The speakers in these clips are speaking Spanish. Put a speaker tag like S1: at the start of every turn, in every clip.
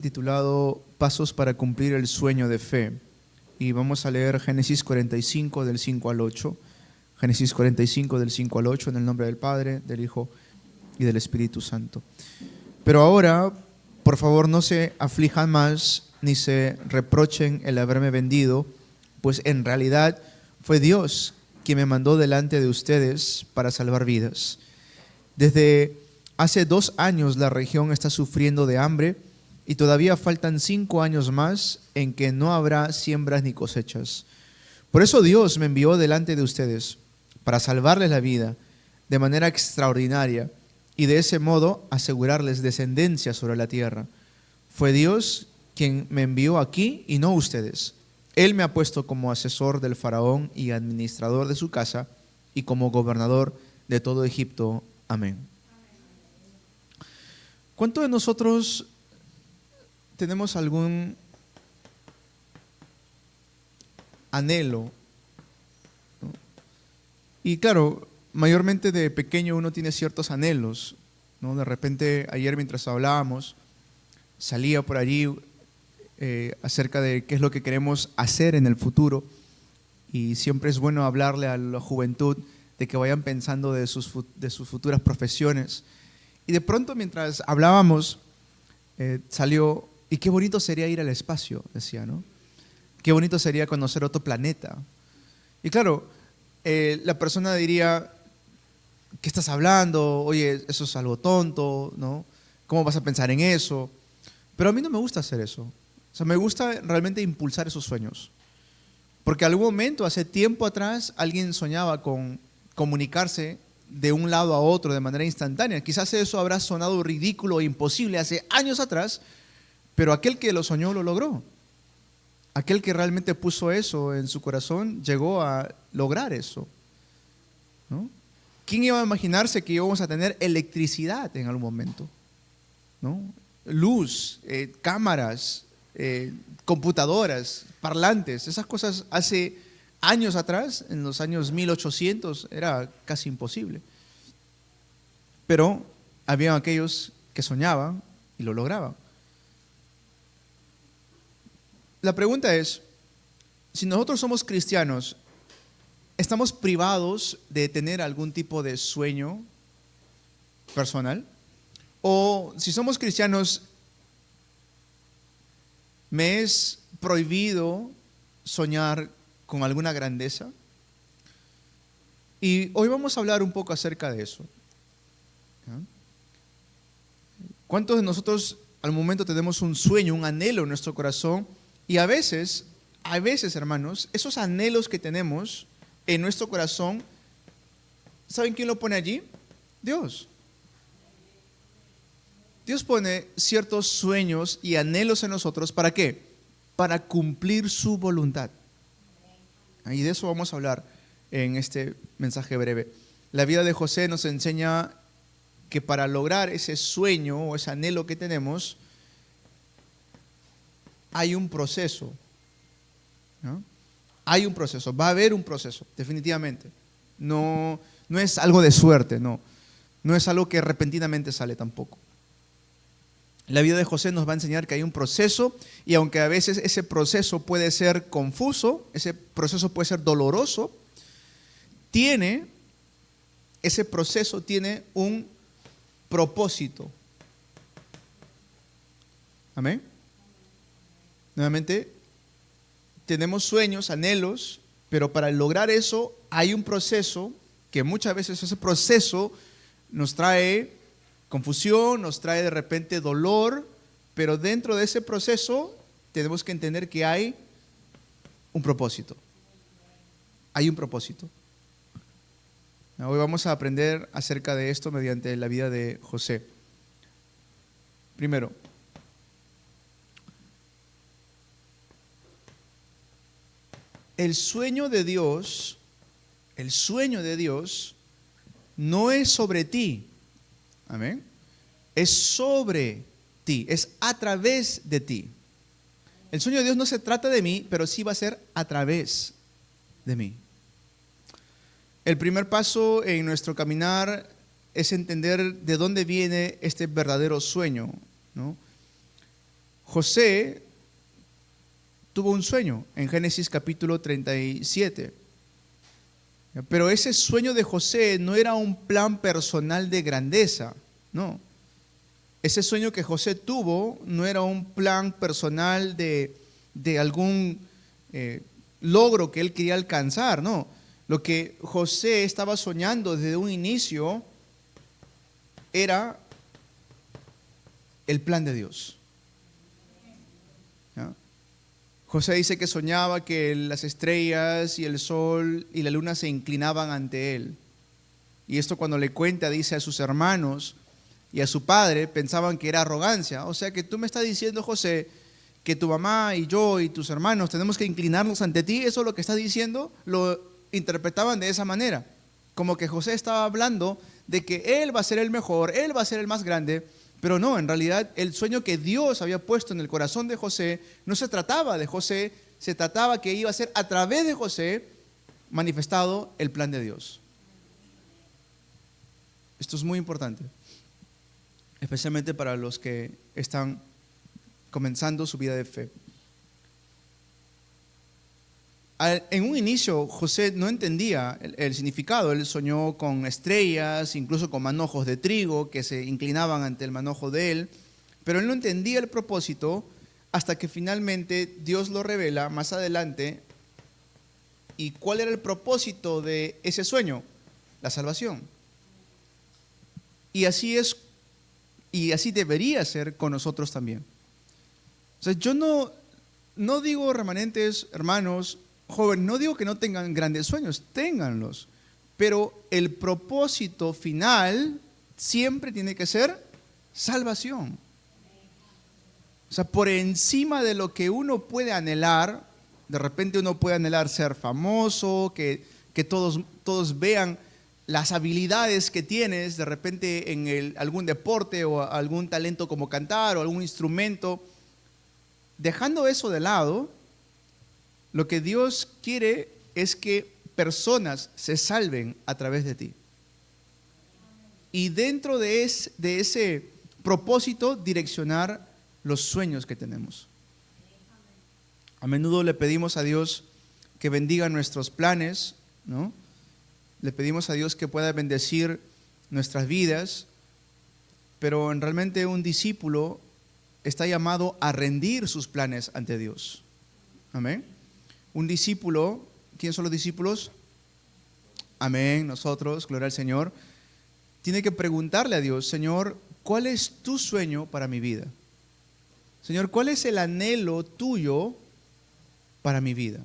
S1: Titulado Pasos para cumplir el sueño de fe. Y vamos a leer Génesis 45 del 5 al 8. Génesis 45 del 5 al 8 en el nombre del Padre, del Hijo y del Espíritu Santo. Pero ahora, por favor, no se aflijan más ni se reprochen el haberme vendido, pues en realidad fue Dios quien me mandó delante de ustedes para salvar vidas. Desde hace 2 años la región está sufriendo de hambre y todavía faltan 5 años más en que no habrá siembras ni cosechas. Por eso Dios me envió delante de ustedes para salvarles la vida de manera extraordinaria y de ese modo asegurarles descendencia sobre la tierra. Fue Dios quien me envió aquí y no ustedes. Él me ha puesto como asesor del faraón y administrador de su casa y como gobernador de todo Egipto. Amén. ¿Cuántos de nosotros tenemos algún anhelo, ¿no? Y claro, mayormente de pequeño uno tiene ciertos anhelos, ¿no? De repente, ayer mientras hablábamos, salía por allí acerca de qué es lo que queremos hacer en el futuro, y siempre es bueno hablarle a la juventud de que vayan pensando de sus futuras profesiones. Y de pronto, mientras hablábamos, salió: y qué bonito sería ir al espacio, decía, ¿no? Qué bonito sería conocer otro planeta. Y claro, la persona diría: ¿qué estás hablando? Oye, eso es algo tonto, ¿no? ¿Cómo vas a pensar en eso? Pero a mí no me gusta hacer eso. O sea, me gusta realmente impulsar esos sueños. Porque algún momento, hace tiempo atrás, alguien soñaba con comunicarse de un lado a otro de manera instantánea. Quizás eso habrá sonado ridículo e imposible hace años atrás, pero aquel que lo soñó lo logró. Aquel que realmente puso eso en su corazón llegó a lograr eso, ¿no? ¿Quién iba a imaginarse que íbamos a tener electricidad en algún momento, ¿no? Luz, cámaras, computadoras, parlantes, esas cosas hace años atrás, en los años 1800, era casi imposible. Pero había aquellos que soñaban y lo lograban. La pregunta es, si nosotros somos cristianos, ¿estamos privados de tener algún tipo de sueño personal? O si somos cristianos, ¿me es prohibido soñar con alguna grandeza? Y hoy vamos a hablar un poco acerca de eso. ¿Cuántos de nosotros al momento tenemos un sueño, un anhelo en nuestro corazón? Y a veces, hermanos, esos anhelos que tenemos en nuestro corazón, ¿saben quién lo pone allí? Dios. Dios pone ciertos sueños y anhelos en nosotros, ¿para qué? Para cumplir su voluntad. Y de eso vamos a hablar en este mensaje breve. La vida de José nos enseña que para lograr ese sueño o ese anhelo que tenemos, hay un proceso, ¿no? Hay un proceso, va a haber un proceso, definitivamente. No es algo de suerte, no es algo que repentinamente sale tampoco. La vida de José nos va a enseñar que hay un proceso, y aunque a veces ese proceso puede ser confuso, ese proceso puede ser doloroso, ese proceso tiene un propósito. Amén. Nuevamente, tenemos sueños, anhelos, pero para lograr eso hay un proceso que muchas veces ese proceso nos trae confusión, nos trae de repente dolor, pero dentro de ese proceso tenemos que entender que hay un propósito. Hay un propósito. Hoy vamos a aprender acerca de esto mediante la vida de José. Primero, el sueño de Dios no es sobre ti. Amén. Es sobre ti, es a través de ti. El sueño de Dios no se trata de mí, pero sí va a ser a través de mí. El primer paso en nuestro caminar es entender de dónde viene este verdadero sueño, ¿no? José tuvo un sueño en Génesis capítulo 37. Pero ese sueño de José no era un plan personal de grandeza, no. Ese sueño que José tuvo no era un plan personal de algún logro que él quería alcanzar, no. Lo que José estaba soñando desde un inicio era el plan de Dios. ¿Ya? José dice que soñaba que las estrellas y el sol y la luna se inclinaban ante él. Y esto cuando le cuenta, dice a sus hermanos y a su padre, pensaban que era arrogancia. O sea que tú me estás diciendo, José, que tu mamá y yo y tus hermanos tenemos que inclinarnos ante ti. ¿Eso es lo que estás diciendo? Lo interpretaban de esa manera. Como que José estaba hablando de que él va a ser el mejor, él va a ser el más grande. Pero no, en realidad el sueño que Dios había puesto en el corazón de José no se trataba de José, se trataba que iba a ser a través de José manifestado el plan de Dios. Esto es muy importante, especialmente para los que están comenzando su vida de fe. En un inicio José no entendía el significado. Él soñó con estrellas, incluso con manojos de trigo que se inclinaban ante el manojo de él, pero él no entendía el propósito hasta que finalmente Dios lo revela más adelante. ¿Y cuál era el propósito de ese sueño? La salvación. Y así es, y así debería ser con nosotros también. O sea, yo no digo, remanentes, hermanos, joven, no digo que no tengan grandes sueños, ténganlos, pero el propósito final siempre tiene que ser salvación. O sea, por encima de lo que uno puede anhelar, de repente uno puede anhelar ser famoso, que todos vean las habilidades que tienes, de repente en algún deporte o algún talento como cantar o algún instrumento. Dejando eso de lado, lo que Dios quiere es que personas se salven a través de ti. Y dentro de ese propósito, direccionar los sueños que tenemos. A menudo le pedimos a Dios que bendiga nuestros planes, ¿no? Le pedimos a Dios que pueda bendecir nuestras vidas, pero realmente un discípulo está llamado a rendir sus planes ante Dios. Amén. Un discípulo, ¿quiénes son los discípulos? Amén, nosotros, gloria al Señor. Tiene que preguntarle a Dios, Señor, ¿cuál es tu sueño para mi vida? Señor, ¿cuál es el anhelo tuyo para mi vida?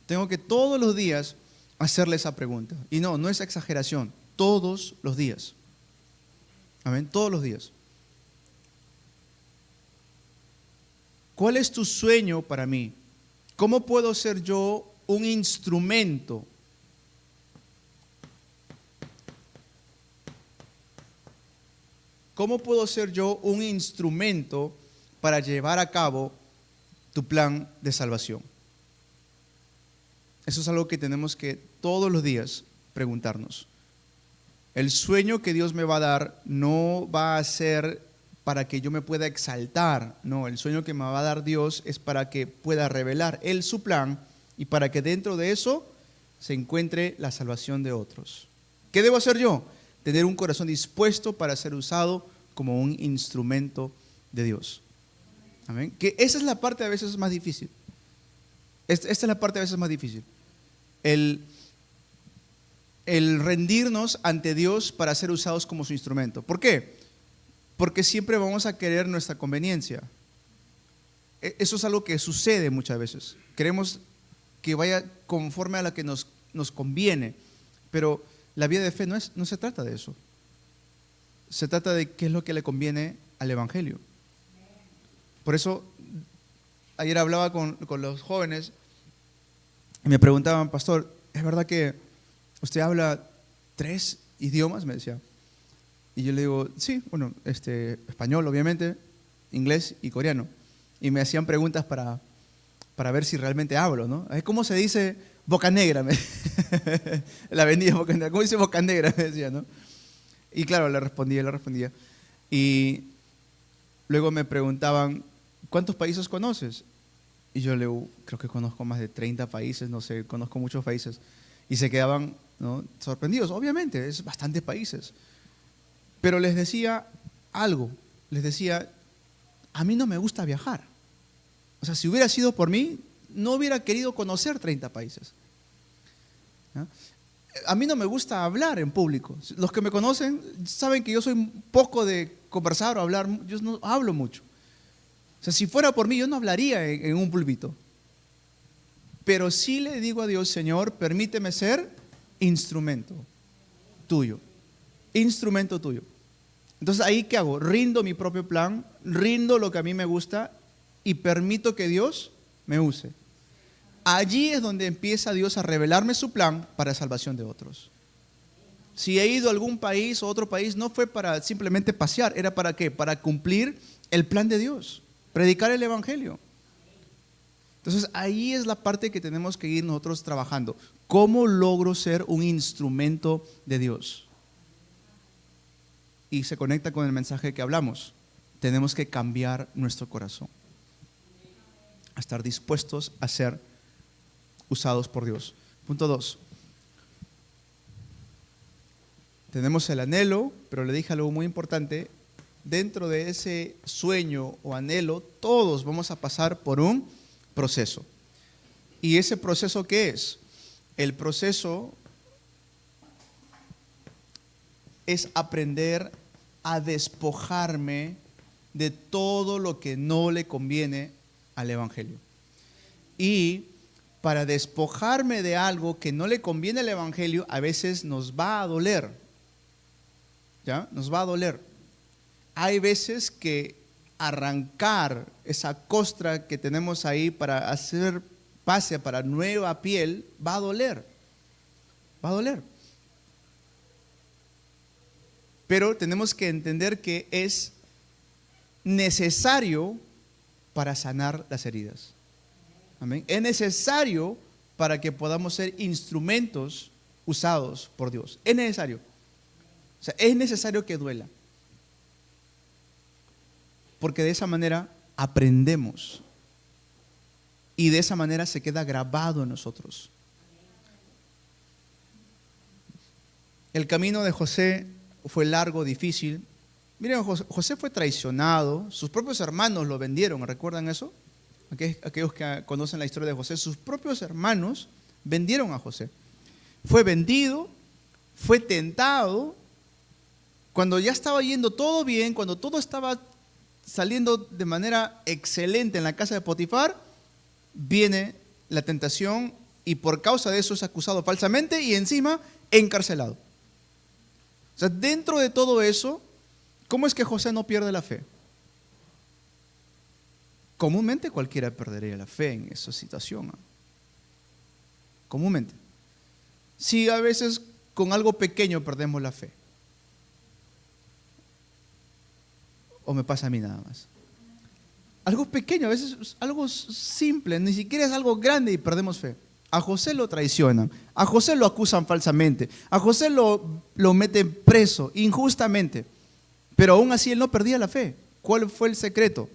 S1: Tengo que todos los días hacerle esa pregunta. Y no es exageración, todos los días. Amén, todos los días. ¿Cuál es tu sueño para mí? ¿Cómo puedo ser yo un instrumento? ¿Cómo puedo ser yo un instrumento para llevar a cabo tu plan de salvación? Eso es algo que tenemos que todos los días preguntarnos. El sueño que Dios me va a dar no va a ser para que yo me pueda exaltar. No, el sueño que me va a dar Dios es para que pueda revelar Él su plan y para que dentro de eso se encuentre la salvación de otros. ¿Qué debo hacer yo? Tener un corazón dispuesto para ser usado como un instrumento de Dios. Amén. Que esa es la parte a veces más difícil. Esta es la parte a veces más difícil. El rendirnos ante Dios para ser usados como su instrumento. ¿Por qué? Porque siempre vamos a querer nuestra conveniencia. Eso es algo que sucede muchas veces. Queremos que vaya conforme a lo que nos conviene. Pero la vida de fe no se trata de eso. Se trata de qué es lo que le conviene al Evangelio. Por eso, ayer hablaba con los jóvenes y me preguntaban, pastor, ¿es verdad que usted habla 3 idiomas? Me decía. Y yo le digo, sí, bueno, español obviamente, inglés y coreano. Y me hacían preguntas para ver si realmente hablo, ¿no? ¿Cómo se dice boca negra? La vendía boca negra. ¿Cómo dice boca negra? Me decía, ¿no? Y claro, le respondía. Y luego me preguntaban, ¿cuántos países conoces? Y yo le digo, creo que conozco más de 30 países, no sé, conozco muchos países. Y se quedaban, ¿no?, sorprendidos. Obviamente, es bastantes países. Pero les decía algo, les decía, a mí no me gusta viajar. O sea, si hubiera sido por mí, no hubiera querido conocer 30 países. ¿Ya? A mí no me gusta hablar en público. Los que me conocen saben que yo soy un poco de conversar o hablar, yo no hablo mucho. O sea, si fuera por mí, yo no hablaría en un púlpito. Pero sí le digo a Dios, Señor, permíteme ser instrumento tuyo. Instrumento tuyo. Entonces, ¿ahí qué hago? Rindo mi propio plan, rindo lo que a mí me gusta y permito que Dios me use. Allí es donde empieza Dios a revelarme su plan para salvación de otros. Si he ido a algún país o otro país, no fue para simplemente pasear, era para ¿qué? Para cumplir el plan de Dios, predicar el evangelio. Entonces ahí es la parte que tenemos que ir nosotros trabajando. ¿Cómo logro ser un instrumento de Dios? Y se conecta con el mensaje que hablamos. Tenemos que cambiar nuestro corazón, a estar dispuestos a ser usados por Dios. Punto 2. Tenemos el anhelo, pero le dije algo muy importante. Dentro de ese sueño o anhelo, todos vamos a pasar por un proceso. ¿Y ese proceso qué es? El proceso es aprender a despojarme de todo lo que no le conviene al evangelio. Y para despojarme de algo que no le conviene al evangelio, a veces nos va a doler. ¿Ya? Nos va a doler. Hay veces que arrancar esa costra que tenemos ahí para hacer pase para nueva piel va a doler. Va a doler. Pero tenemos que entender que es necesario para sanar las heridas. Amén. Es necesario para que podamos ser instrumentos usados por Dios. Es necesario. O sea, es necesario que duela. Porque de esa manera aprendemos. Y de esa manera se queda grabado en nosotros. El camino de José fue largo, difícil. Miren, José fue traicionado. Sus propios hermanos lo vendieron. ¿Recuerdan eso? Aquellos que conocen la historia de José, sus propios hermanos vendieron a José. Fue vendido, fue tentado. Cuando ya estaba yendo todo bien, cuando todo estaba saliendo de manera excelente en la casa de Potifar, viene la tentación y por causa de eso es acusado falsamente y encima encarcelado. O sea, dentro de todo eso, ¿cómo es que José no pierde la fe? Comúnmente cualquiera perdería la fe en esa situación, ¿no? Comúnmente. Sí, a veces con algo pequeño perdemos la fe. ¿O me pasa a mí nada más? Algo pequeño, a veces algo simple, ni siquiera es algo grande y perdemos fe. A José lo traicionan, a José lo acusan falsamente, a José lo meten preso injustamente, pero aún así él no perdía la fe. ¿Cuál fue el secreto?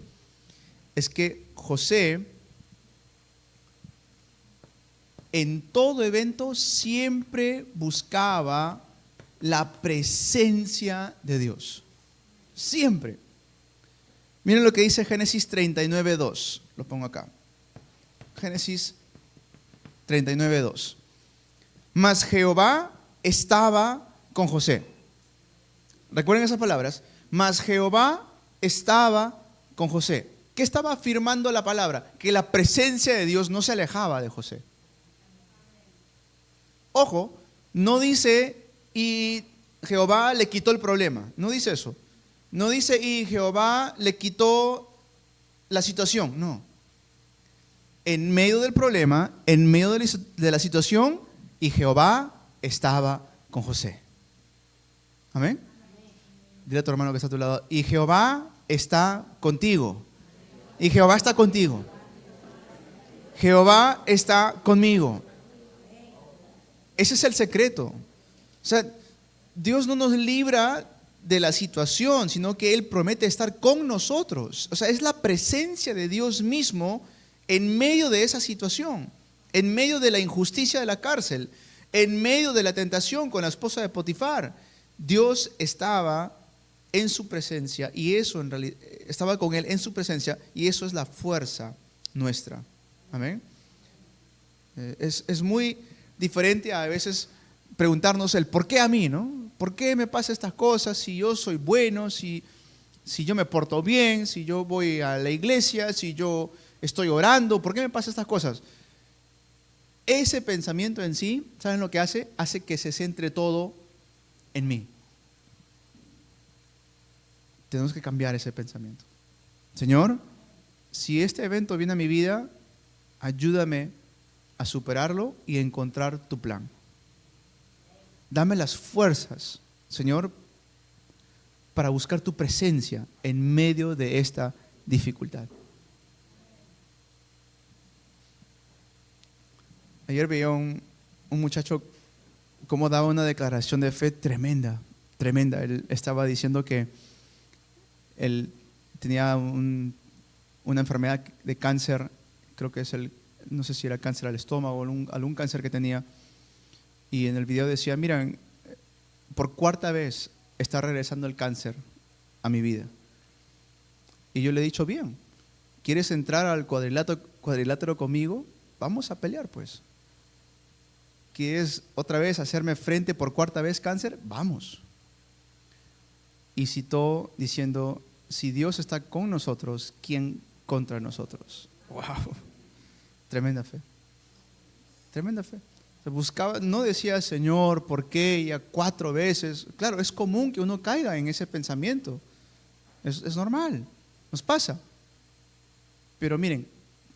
S1: Es que José en todo evento siempre buscaba la presencia de Dios. Siempre. Miren lo que dice Génesis 39:2. Lo pongo acá. Génesis 39:2. Mas Jehová estaba con José. Recuerden esas palabras. Mas Jehová estaba con José. ¿Qué estaba afirmando la palabra? Que la presencia de Dios no se alejaba de José. Ojo, no dice y Jehová le quitó el problema. No dice eso. No dice y Jehová le quitó la situación. No. En medio del problema, en medio de la situación, y Jehová estaba con José. Amén. Dile a tu hermano que está a tu lado, y Jehová está contigo. Y Jehová está contigo. Jehová está conmigo. Ese es el secreto. O sea, Dios no nos libra de la situación, sino que Él promete estar con nosotros. O sea, es la presencia de Dios mismo en medio de esa situación, en medio de la injusticia de la cárcel, en medio de la tentación con la esposa de Potifar. Dios estaba en su presencia y eso en realidad, estaba con Él en su presencia, y eso es la fuerza nuestra. Amén. Es muy diferente a veces preguntarnos el por qué a mí, ¿no? ¿Por qué me pasan estas cosas si yo soy bueno, si yo me porto bien, si yo voy a la iglesia, si yo estoy orando? ¿Por qué me pasan estas cosas? Ese pensamiento en sí, ¿saben lo que hace? Hace que se centre todo en mí. Tenemos que cambiar ese pensamiento. Señor, si este evento viene a mi vida, ayúdame a superarlo y a encontrar tu plan. Dame las fuerzas, Señor, para buscar tu presencia en medio de esta dificultad. Ayer veía un muchacho cómo daba una declaración de fe tremenda, tremenda. Él estaba diciendo que él tenía una enfermedad de cáncer, creo que es no sé si era cáncer al estómago o algún cáncer que tenía. Y en el video decía, miren, por cuarta vez está regresando el cáncer a mi vida. Y yo le he dicho, bien, ¿quieres entrar al cuadrilátero conmigo? Vamos a pelear, pues. ¿Quieres otra vez hacerme frente por cuarta vez cáncer? Vamos. Y citó diciendo, si Dios está con nosotros, ¿quién contra nosotros? ¡Wow! Tremenda fe. Tremenda fe. Se buscaba, no decía, Señor, ¿por qué? Ya 4 veces. Claro, es común que uno caiga en ese pensamiento. Es normal, nos pasa. Pero miren,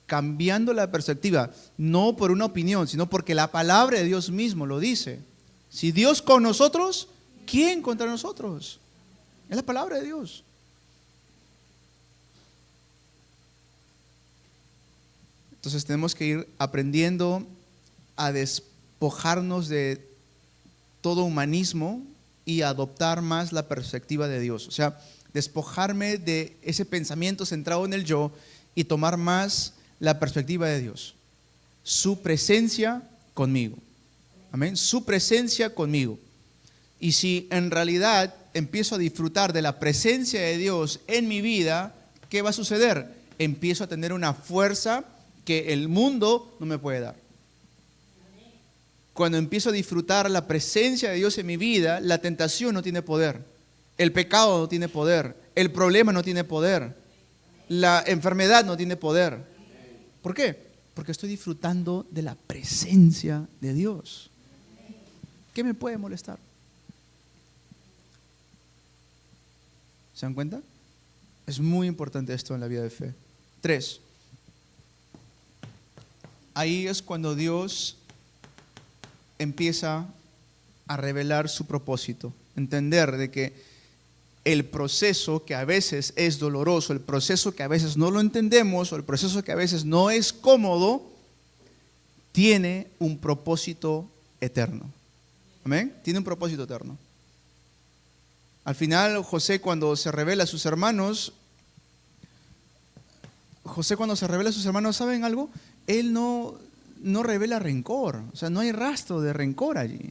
S1: cambiando la perspectiva, no por una opinión, sino porque la palabra de Dios mismo lo dice. Si Dios con nosotros, ¿quién contra nosotros? Es la palabra de Dios. Entonces tenemos que ir aprendiendo a despojarnos de todo humanismo y adoptar más la perspectiva de Dios. O sea, despojarme de ese pensamiento centrado en el yo y tomar más la perspectiva de Dios. Su presencia conmigo. Amén. Su presencia conmigo. Y si en realidad empiezo a disfrutar de la presencia de Dios en mi vida, ¿qué va a suceder? Empiezo a tener una fuerza que el mundo no me puede dar. Cuando empiezo a disfrutar la presencia de Dios en mi vida, la tentación no tiene poder, el pecado no tiene poder, el problema no tiene poder, la enfermedad no tiene poder. ¿Por qué? Porque estoy disfrutando de la presencia de Dios. ¿Qué me puede molestar? ¿Se dan cuenta? Es muy importante esto en la vida de fe. 3. Ahí es cuando Dios empieza a revelar su propósito. Entender de que el proceso que a veces es doloroso, el proceso que a veces no lo entendemos, o el proceso que a veces no es cómodo, tiene un propósito eterno. ¿Amén? Tiene un propósito eterno. Al final, José cuando se revela a sus hermanos, ¿saben algo? Él no revela rencor, o sea, no hay rastro de rencor allí.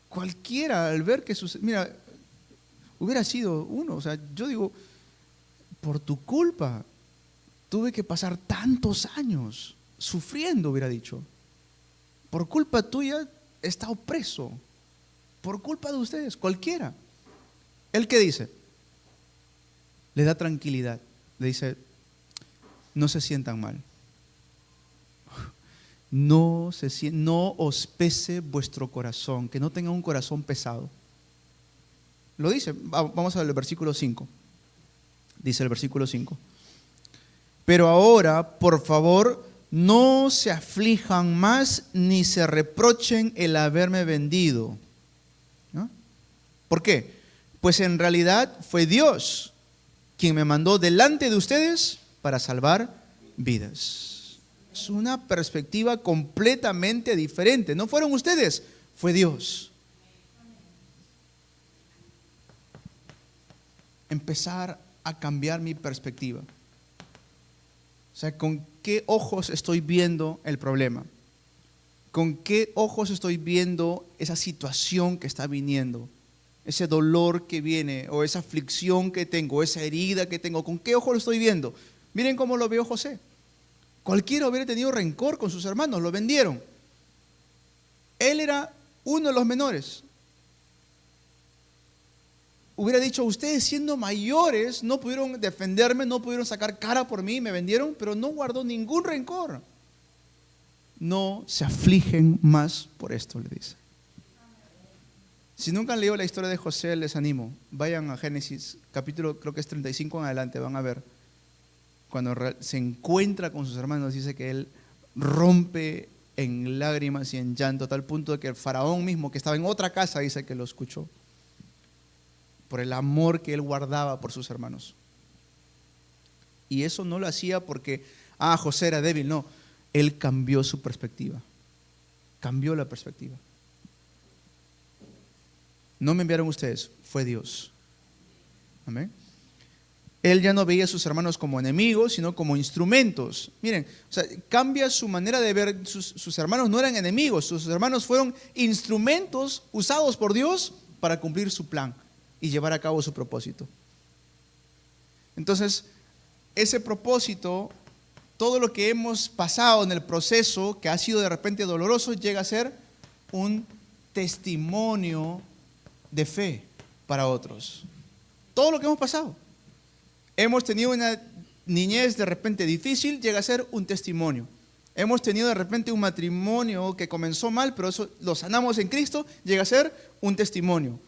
S1: Cualquiera al ver que mira, hubiera sido uno, o sea, yo digo, por tu culpa tuve que pasar tantos años sufriendo, hubiera dicho. Por culpa tuya he estado preso. Por culpa de ustedes, cualquiera. ¿Él qué dice? Le da tranquilidad. Le dice, no se sientan mal. No os pese vuestro corazón, que no tenga un corazón pesado. Lo dice, vamos al versículo 5. Dice el versículo 5. Pero ahora, por favor, no se aflijan más ni se reprochen el haberme vendido. ¿No? ¿Por qué? Pues en realidad fue Dios quien me mandó delante de ustedes para salvar vidas. Es una perspectiva completamente diferente. No fueron ustedes, fue Dios. empezar a cambiar mi perspectiva. O sea, ¿con qué ojos estoy viendo el problema? ¿Con qué ojos estoy viendo esa situación que está viniendo? Ese dolor que viene, o esa aflicción que tengo, esa herida que tengo. ¿Con qué ojos lo estoy viendo? Miren cómo lo vio José. Cualquiera hubiera tenido rencor con sus hermanos, lo vendieron. Él era uno de los menores. Hubiera dicho, ustedes siendo mayores no pudieron defenderme, no pudieron sacar cara por mí, me vendieron, pero no guardó ningún rencor. No se afligen más por esto, le dice. Si nunca han leído la historia de José, les animo. Vayan a Génesis, capítulo creo que es 35 en adelante, van a ver. Cuando se encuentra con sus hermanos, dice que él rompe en lágrimas y en llanto, a tal punto de que el faraón mismo, que estaba en otra casa, dice que lo escuchó. Por el amor que él guardaba por sus hermanos. Y eso no lo hacía porque, José era débil, no. Él cambió su perspectiva. Cambió la perspectiva. No me enviaron ustedes, fue Dios. Amén. Él ya no veía a sus hermanos como enemigos, sino como instrumentos. Miren, o sea, cambia su manera de ver. Sus hermanos no eran enemigos, sus hermanos fueron instrumentos usados por Dios para cumplir su plan y llevar a cabo su propósito. Entonces, ese propósito, todo lo que hemos pasado en el proceso, que ha sido de repente doloroso, llega a ser un testimonio de fe para otros. Todo lo que hemos pasado. Hemos tenido una niñez de repente difícil, llega a ser un testimonio. Hemos tenido de repente un matrimonio que comenzó mal, pero eso lo sanamos en Cristo, llega a ser un testimonio.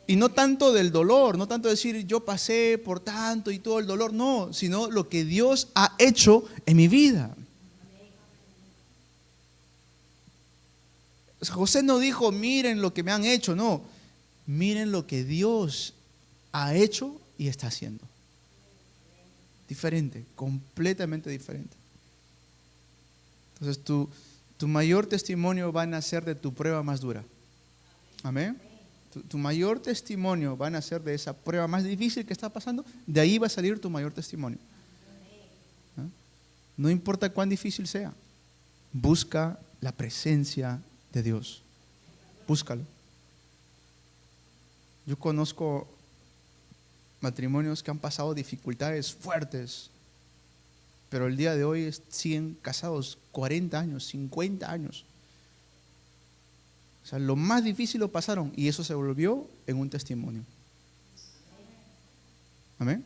S1: Y no tanto del dolor, no tanto decir yo pasé por tanto y todo el dolor, no, sino lo que Dios ha hecho en mi vida. José no dijo, miren lo que me han hecho, no, miren lo que Dios ha hecho y está haciendo. Diferente, completamente diferente. Entonces tu mayor testimonio va a nacer de tu prueba más dura. Amén. Tu mayor testimonio va a nacer de esa prueba más difícil que está pasando. De ahí va a salir tu mayor testimonio. No importa cuán difícil sea. Busca la presencia de Dios. Búscalo. Yo conozco matrimonios que han pasado dificultades fuertes, pero el día de hoy siguen casados 40 años, 50 años. O sea, lo más difícil lo pasaron y eso se volvió en un testimonio. Amén.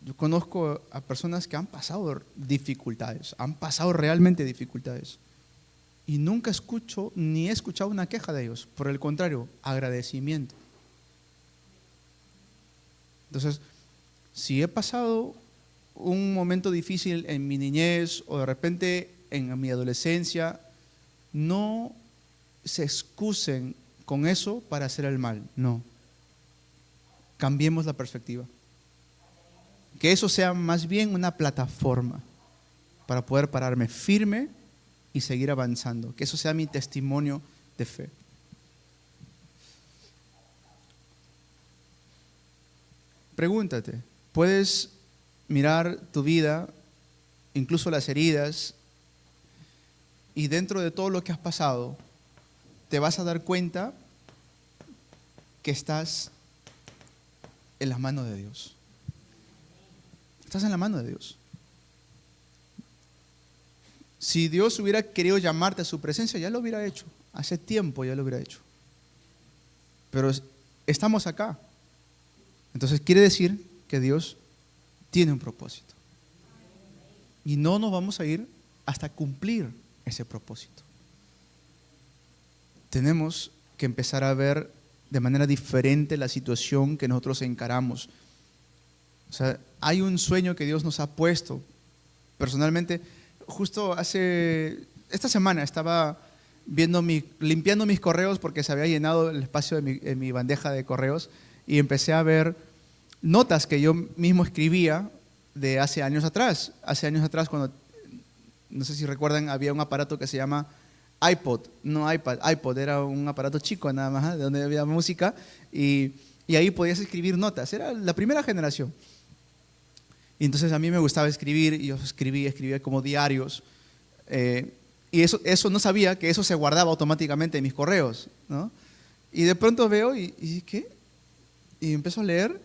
S1: Yo conozco a personas que han pasado dificultades, han pasado realmente dificultades. Y nunca escucho ni he escuchado una queja de ellos. Por el contrario, agradecimiento. Entonces, si he pasado un momento difícil en mi niñez o de repente en mi adolescencia, no se excusen con eso para hacer el mal. No. Cambiemos la perspectiva. Que eso sea más bien una plataforma para poder pararme firme y seguir avanzando. Que eso sea mi testimonio de fe. Pregúntate, ¿puedes mirar tu vida, incluso las heridas, y dentro de todo lo que has pasado, te vas a dar cuenta que estás en la mano de Dios? Estás en la mano de Dios. Si Dios hubiera querido llamarte a su presencia, ya lo hubiera hecho. Hace tiempo ya lo hubiera hecho. Pero estamos acá. Entonces quiere decir que Dios tiene un propósito. Y no nos vamos a ir hasta cumplir ese propósito. Tenemos que empezar a ver de manera diferente la situación que nosotros encaramos. O sea, hay un sueño que Dios nos ha puesto. Personalmente, justo esta semana estaba limpiando mis correos porque se había llenado el espacio en mi bandeja de correos y empecé a ver notas que yo mismo escribía de hace años atrás. Hace años atrás, cuando, no sé si recuerdan, había un aparato que se llama iPod, no iPad, iPod era un aparato chico nada más, de donde había música, y Y ahí podías escribir notas, era la primera generación. Y entonces a mí me gustaba escribir, y yo escribía como diarios. Y eso no sabía que eso se guardaba automáticamente en mis correos, ¿no? Y de pronto veo, ¿y qué? Y empiezo a leer,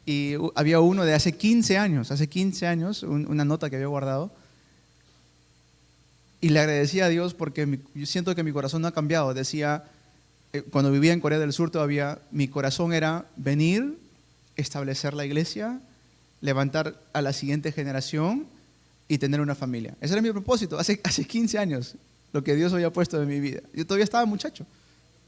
S1: y había uno de hace 15 años, una nota que había guardado. Y le agradecía a Dios porque yo siento que mi corazón no ha cambiado. Decía, cuando vivía en Corea del Sur todavía, mi corazón era venir, establecer la iglesia, levantar a la siguiente generación y tener una familia. Ese era mi propósito, hace 15 años, lo que Dios había puesto en mi vida. Yo todavía estaba muchacho,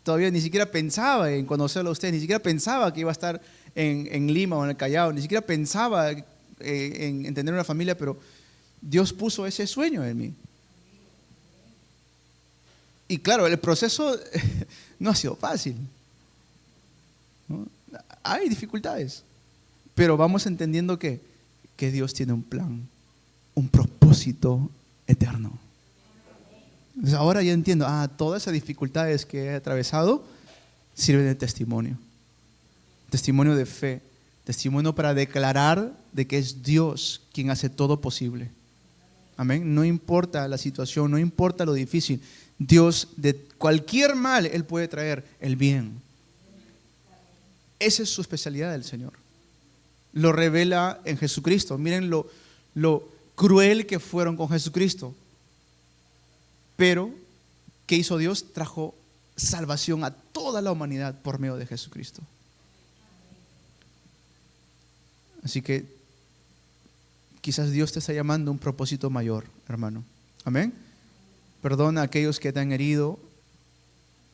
S1: todavía ni siquiera pensaba en conocerlo a usted, ni siquiera pensaba que iba a estar en Lima o en el Callao, ni siquiera pensaba en tener una familia, pero Dios puso ese sueño en mí. Y claro, el proceso no ha sido fácil, ¿no? Hay dificultades, pero vamos entendiendo que Dios tiene un plan, un propósito eterno. Entonces ahora ya entiendo, todas esas dificultades que he atravesado sirven de testimonio de fe, testimonio para declarar de que es Dios quien hace todo posible. Amén. No importa la situación, no importa lo difícil, Dios de cualquier mal, Él puede traer el bien. Esa es su especialidad del Señor. Lo revela en Jesucristo. Miren lo cruel que fueron con Jesucristo. Pero, ¿qué hizo Dios? Trajo salvación a toda la humanidad por medio de Jesucristo. Así que quizás Dios te está llamando a un propósito mayor, hermano. Amén. Perdona a aquellos que te han herido,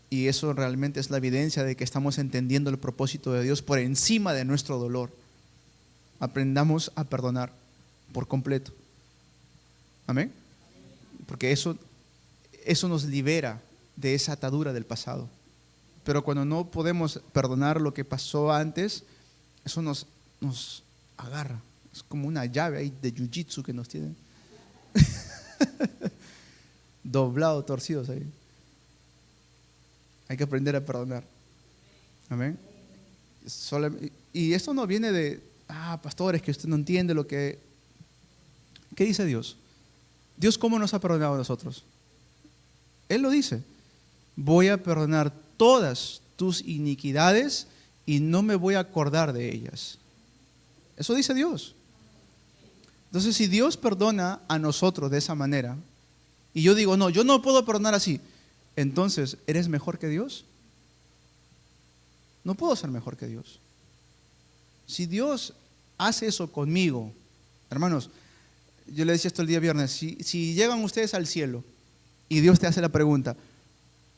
S1: y eso realmente es la evidencia de que estamos entendiendo el propósito de Dios por encima de nuestro dolor. Aprendamos a perdonar por completo. Amén. Porque eso nos libera de esa atadura del pasado. Pero cuando no podemos perdonar lo que pasó antes, eso nos agarra. Es como una llave ahí de jiu-jitsu que nos tienen doblado, torcidos ahí. Hay que aprender a perdonar. Amén. Y esto no viene de, pastores, que usted no entiende lo que... ¿Qué dice Dios? Dios, ¿cómo nos ha perdonado a nosotros? Él lo dice: voy a perdonar todas tus iniquidades y no me voy a acordar de ellas. Eso dice Dios. Entonces, si Dios perdona a nosotros de esa manera, y yo digo, no, yo no puedo perdonar así, entonces, ¿eres mejor que Dios? No puedo ser mejor que Dios. Si Dios hace eso conmigo, hermanos, yo le decía esto el día viernes, si llegan ustedes al cielo y Dios te hace la pregunta,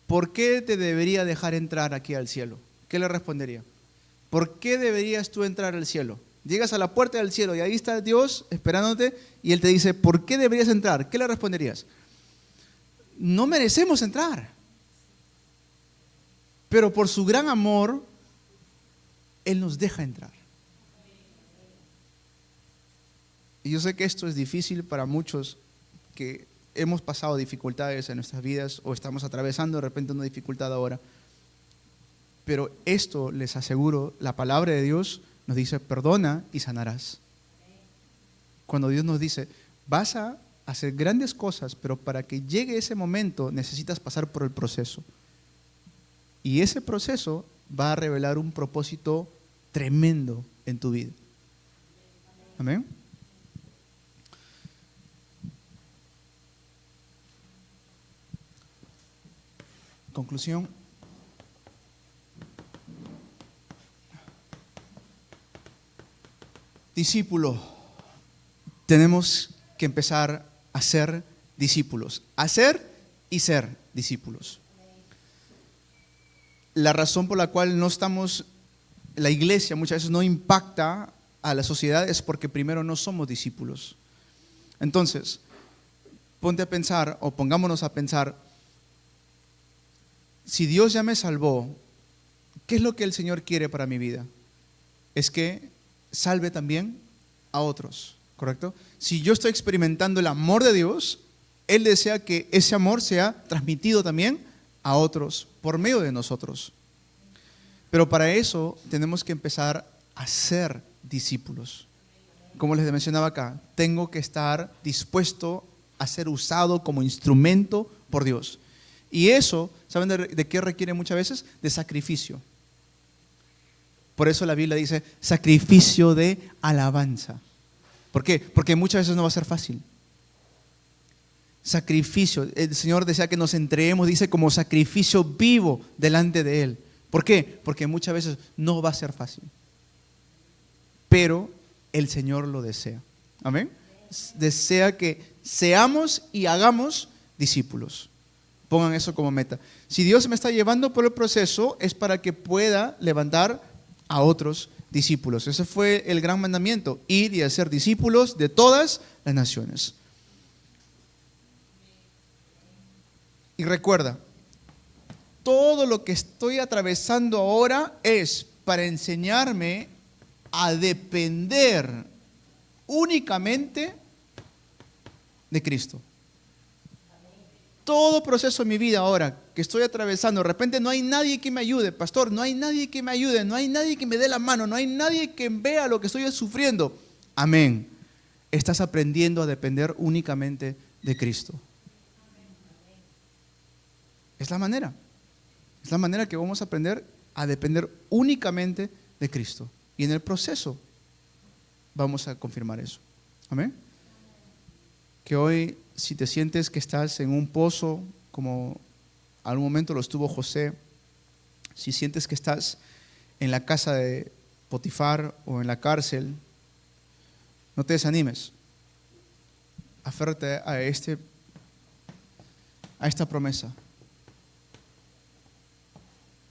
S1: ¿por qué te debería dejar entrar aquí al cielo? ¿Qué le respondería? ¿Por qué deberías tú entrar al cielo? Llegas a la puerta del cielo y ahí está Dios esperándote y Él te dice, ¿por qué deberías entrar? ¿Qué le responderías? No merecemos entrar, pero por su gran amor Él nos deja entrar. Y yo sé que esto es difícil para muchos que hemos pasado dificultades en nuestras vidas o estamos atravesando de repente una dificultad ahora, pero esto, les aseguro, la palabra de Dios nos dice: perdona y sanarás. Cuando Dios nos dice, vas a hacer grandes cosas, pero para que llegue ese momento necesitas pasar por el proceso. Y ese proceso va a revelar un propósito tremendo en tu vida. Amén. Conclusión. Discípulo, tenemos que empezar a ser discípulos, hacer y ser discípulos. La razón por la cual la iglesia muchas veces no impacta a la sociedad es porque primero no somos discípulos. Entonces, ponte a pensar, o pongámonos a pensar, si Dios ya me salvó, ¿qué es lo que el Señor quiere para mi vida? Es que salve también a otros, ¿correcto? Si yo estoy experimentando el amor de Dios, Él desea que ese amor sea transmitido también a otros por medio de nosotros. Pero para eso tenemos que empezar a ser discípulos. Como les mencionaba acá, tengo que estar dispuesto a ser usado como instrumento por Dios. Y eso, ¿saben de qué requiere muchas veces? De sacrificio. Por eso la Biblia dice sacrificio de alabanza. ¿Por qué? Porque muchas veces no va a ser fácil. Sacrificio. El Señor desea que nos entreguemos, dice, como sacrificio vivo delante de Él. ¿Por qué? Porque muchas veces no va a ser fácil. Pero el Señor lo desea. Amén. Desea que seamos y hagamos discípulos. Pongan eso como meta. Si Dios me está llevando por el proceso, es para que pueda levantar a otros discípulos. Ese fue el gran mandamiento: ir y hacer discípulos de todas las naciones. Y recuerda, todo lo que estoy atravesando ahora es para enseñarme a depender únicamente de Cristo. Todo proceso en mi vida ahora que estoy atravesando, de repente no hay nadie que me ayude, pastor, no hay nadie que me ayude, no hay nadie que me dé la mano, no hay nadie que vea lo que estoy sufriendo. Amén. Estás aprendiendo a depender únicamente de Cristo. Es la manera que vamos a aprender a depender únicamente de Cristo. Y en el proceso vamos a confirmar eso. Amén. Que hoy, si te sientes que estás en un pozo, como algún momento lo estuvo José, si sientes que estás en la casa de Potifar o en la cárcel, no te desanimes. Aférrate a esta promesa.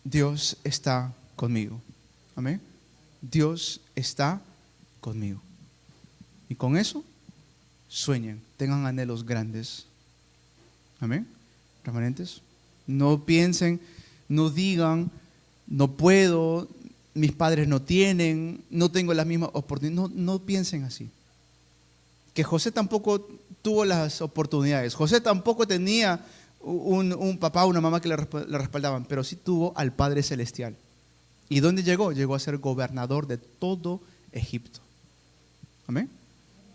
S1: Dios está conmigo. Amén. Dios está conmigo. Y con eso, sueñen, tengan anhelos grandes. Amén. Remanentes, no piensen, no digan, no puedo, mis padres no tienen, no tengo las mismas oportunidades. No piensen así. Que José tampoco tuvo las oportunidades. José tampoco tenía un papá o una mamá que le respaldaban, pero sí tuvo al Padre Celestial. ¿Y dónde llegó? Llegó a ser gobernador de todo Egipto. Amén.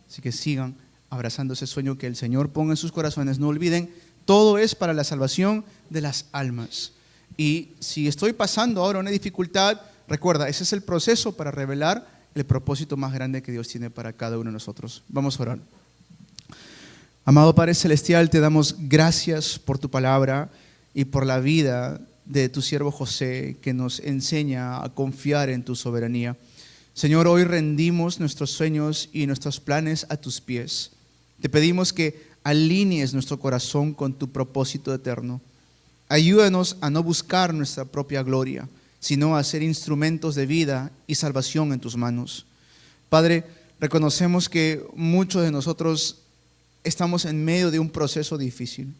S1: Así que sigan abrazando ese sueño que el Señor ponga en sus corazones. No olviden, todo es para la salvación de las almas. Y si estoy pasando ahora una dificultad, recuerda, ese es el proceso para revelar el propósito más grande que Dios tiene para cada uno de nosotros. Vamos a orar. Amado Padre Celestial, te damos gracias por tu palabra y por la vida de tu siervo José, que nos enseña a confiar en tu soberanía. Señor, hoy rendimos nuestros sueños y nuestros planes a tus pies. Te pedimos que alinees nuestro corazón con tu propósito eterno. Ayúdanos a no buscar nuestra propia gloria, sino a ser instrumentos de vida y salvación en tus manos. Padre, reconocemos que muchos de nosotros estamos en medio de un proceso difícil.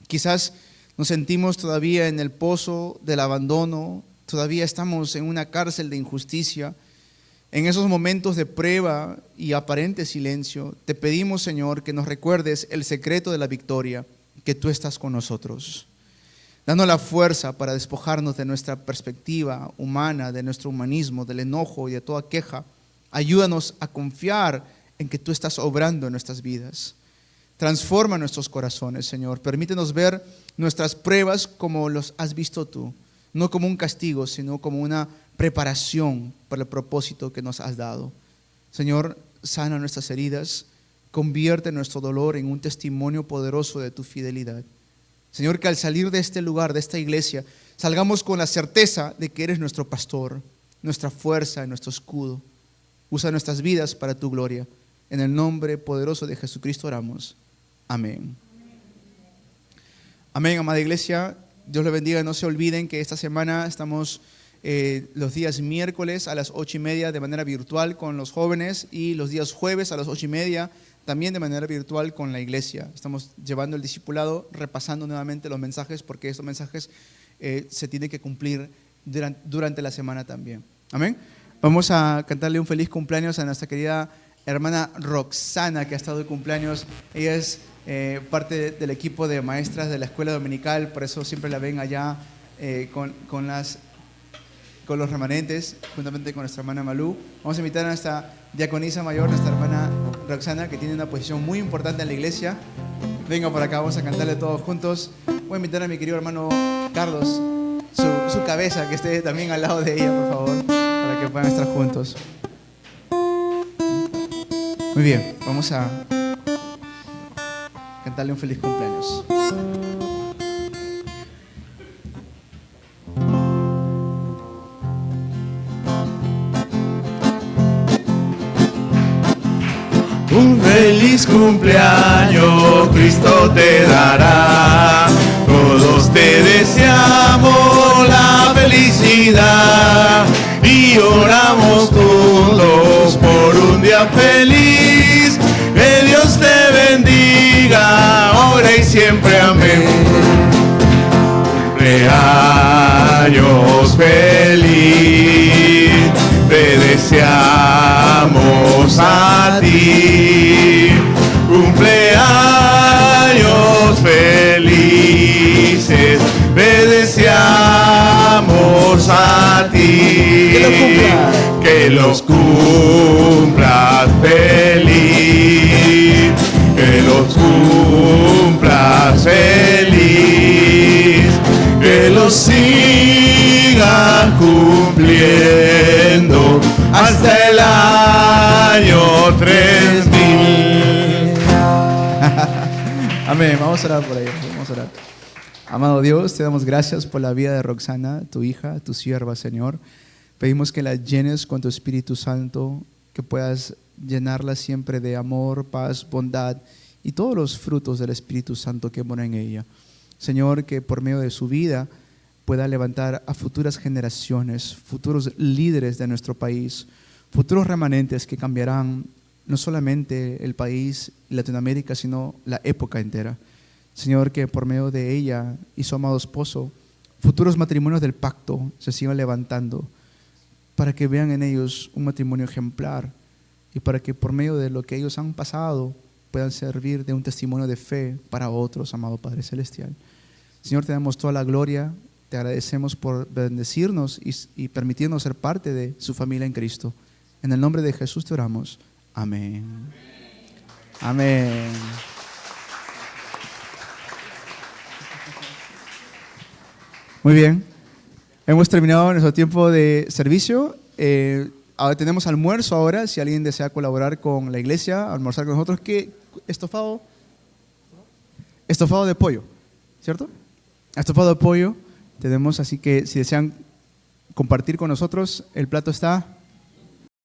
S1: Quizás nos sentimos todavía en el pozo del abandono, todavía estamos en una cárcel de injusticia. En esos momentos de prueba y aparente silencio, te pedimos, Señor, que nos recuerdes el secreto de la victoria, que tú estás con nosotros. Danos la fuerza para despojarnos de nuestra perspectiva humana, de nuestro humanismo, del enojo y de toda queja. Ayúdanos a confiar en que tú estás obrando en nuestras vidas. Transforma nuestros corazones, Señor. Permítenos ver nuestras pruebas como los has visto tú, no como un castigo, sino como una preparación para el propósito que nos has dado. Señor, sana nuestras heridas, convierte nuestro dolor en un testimonio poderoso de tu fidelidad. Señor, que al salir de este lugar, de esta iglesia, salgamos con la certeza de que eres nuestro pastor, nuestra fuerza, nuestro escudo. Usa nuestras vidas para tu gloria. En el nombre poderoso de Jesucristo oramos. Amén. Amén, amada iglesia. Dios les bendiga. No se olviden que esta semana estamos los días miércoles a las 8:30 de manera virtual con los jóvenes y los días jueves a las 8:30 también de manera virtual con la iglesia. Estamos llevando el discipulado, repasando nuevamente los mensajes porque estos mensajes se tienen que cumplir durante la semana también. Amén. Vamos a cantarle un feliz cumpleaños a nuestra querida hermana Roxana, que ha estado de cumpleaños. Ella es parte del equipo de maestras de la escuela dominical, por eso siempre la ven allá con las con los remanentes, juntamente con nuestra hermana Malú. Vamos a invitar a nuestra diaconisa mayor, nuestra hermana Roxana, que tiene una posición muy importante en la iglesia. Venga por acá, vamos a cantarle todos juntos. Voy a invitar a mi querido hermano Carlos, su cabeza, que esté también al lado de ella, por favor, para que puedan estar juntos. Muy bien, vamos a cantarle un feliz cumpleaños.
S2: Un feliz cumpleaños Cristo te dará. Todos te deseamos la felicidad y oramos todos por un día feliz. Que Dios te bendiga ahora y siempre. Amén. Cumpleaños feliz te deseamos a ti. Cumpleaños felices te deseamos a ti. Que los cumplas feliz. Que los cumplas feliz. Que los sigan cumpliendo hasta el año 3000.
S1: Amén. Vamos a orar por ellos. Vamos a orar. Amado Dios, te damos gracias por la vida de Roxana, tu hija, tu sierva, Señor. Pedimos que la llenes con tu Espíritu Santo, que puedas llenarla siempre de amor, paz, bondad y todos los frutos del Espíritu Santo que mora en ella. Señor, que por medio de su vida pueda levantar a futuras generaciones, futuros líderes de nuestro país, futuros remanentes que cambiarán no solamente el país y Latinoamérica, sino la época entera. Señor, que por medio de ella y su amado esposo, futuros matrimonios del pacto se sigan levantando para que vean en ellos un matrimonio ejemplar y para que por medio de lo que ellos han pasado puedan servir de un testimonio de fe para otros, amado Padre Celestial. Señor, te damos toda la gloria, te agradecemos por bendecirnos y permitirnos ser parte de su familia en Cristo. En el nombre de Jesús te oramos. Amén. Amén. Muy bien. Hemos terminado nuestro tiempo de servicio. Ahora tenemos almuerzo ahora. Si alguien desea colaborar con la iglesia, almorzar con nosotros. ¿Qué? Estofado de pollo, ¿cierto? Estofado de pollo tenemos, así que si desean compartir con nosotros, el plato está